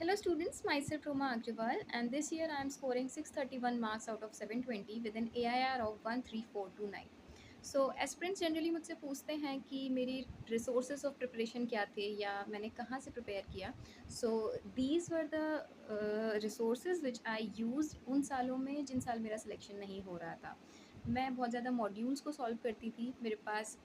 Hello students, myself Roma Agrawal and this year I am scoring 631 marks out of 720 with an AIR of 13429. So aspirants generally मुझसे पूछते हैं कि मेरी resources of preparation क्या थे या मैंने कहाँ से prepare किया. So these were the resources which I used उन सालों में जिन साल मेरा selection नहीं हो रहा था. मैं बहुत ज़्यादा modules को solve करती थी. मेरे पास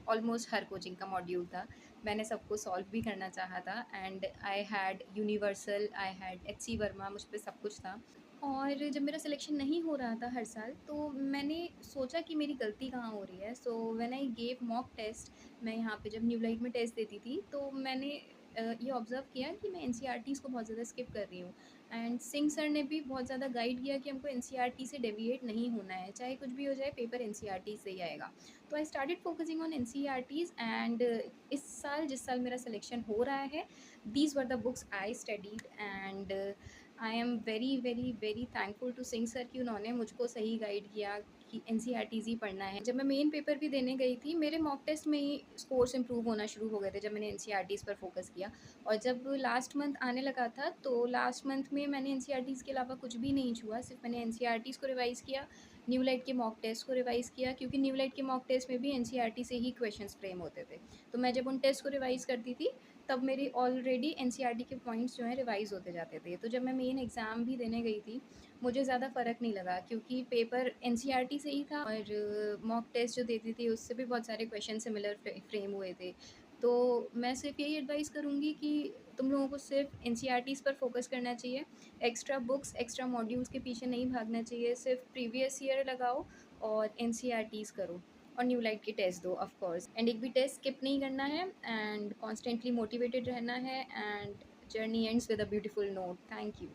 ऑलमोस्ट हर कोचिंग का मॉड्यूल था. मैंने सबको सॉल्व भी करना चाहा था and I had universal, I had HC Verma, मुझ पे सब कुछ था. और जब मेरा सिलेक्शन नहीं हो रहा था हर साल, तो मैंने सोचा कि मेरी गलती कहाँ हो रही है. So when I gave mock test, मैं यहाँ पे जब न्यू लाइट में टेस्ट देती थी तो मैंने ये ऑब्ज़र्व किया कि मैं एनसीईआरटीज़ को बहुत ज़्यादा स्किप कर रही हूँ. एंड सिंह सर ने भी बहुत ज़्यादा गाइड किया कि हमको एनसीईआरटी से डेविएट नहीं होना है, चाहे कुछ भी हो जाए पेपर एनसीईआरटी से ही आएगा. तो I started focusing on NCERTs and इस साल जिस साल मेरा सिलेक्शन हो रहा है, these were the books I studied and I am very very very thankful to Singh sir कि उन्होंने मुझको सही गाइड किया कि एनसीईआरटीज़ ही पढ़ना है. जब मैं मेन पेपर भी देने गई थी, मेरे मॉक टेस्ट में ही स्कोर्स इंप्रूव होना शुरू हो गए थे जब मैंने एनसीईआरटीज़ पर फोकस किया. और जब लास्ट मंथ आने लगा था, तो लास्ट मंथ में मैंने एनसीईआरटीज़ के अलावा कुछ भी नहीं छुआ, सिर्फ मैंने एनसीईआरटीज़ को रिवाइज़ किया, न्यू लाइट के मॉक टेस्ट को रिवाइज़ किया, क्योंकि न्यू लाइट के मॉक टेस्ट में भी एनसीईआरटी से ही क्वेश्चंस फ्रेम होते थे. तो मैं जब उन टेस्ट को रिवाइज़ करती थी, तब मेरी ऑलरेडी एनसीईआरटी के पॉइंट्स जो हैं रिवाइज़ होते जाते थे. तो जब मैं मेन एग्ज़ाम भी देने गई थी, मुझे ज़्यादा फ़र्क नहीं लगा क्योंकि पेपर एनसीईआरटी से ही था और मॉक टेस्ट जो देती थी उससे भी बहुत सारे क्वेश्चन सिमिलर फ्रेम हुए थे. तो मैं सिर्फ यही एडवाइस करूँगी कि तुम लोगों को सिर्फ एनसीईआरटीज़ पर फोकस करना चाहिए. एक्स्ट्रा बुक्स, एक्स्ट्रा मॉड्यूल्स के पीछे नहीं भागना चाहिए. सिर्फ प्रीवियस ईयर लगाओ और एनसीईआरटीज़ करो और न्यू लाइट के टेस्ट दो ऑफ कोर्स. एंड एक भी टेस्ट स्किप नहीं करना है एंड कॉन्स्टेंटली मोटिवेटेड रहना है. And journey ends with a beautiful note. Thank you.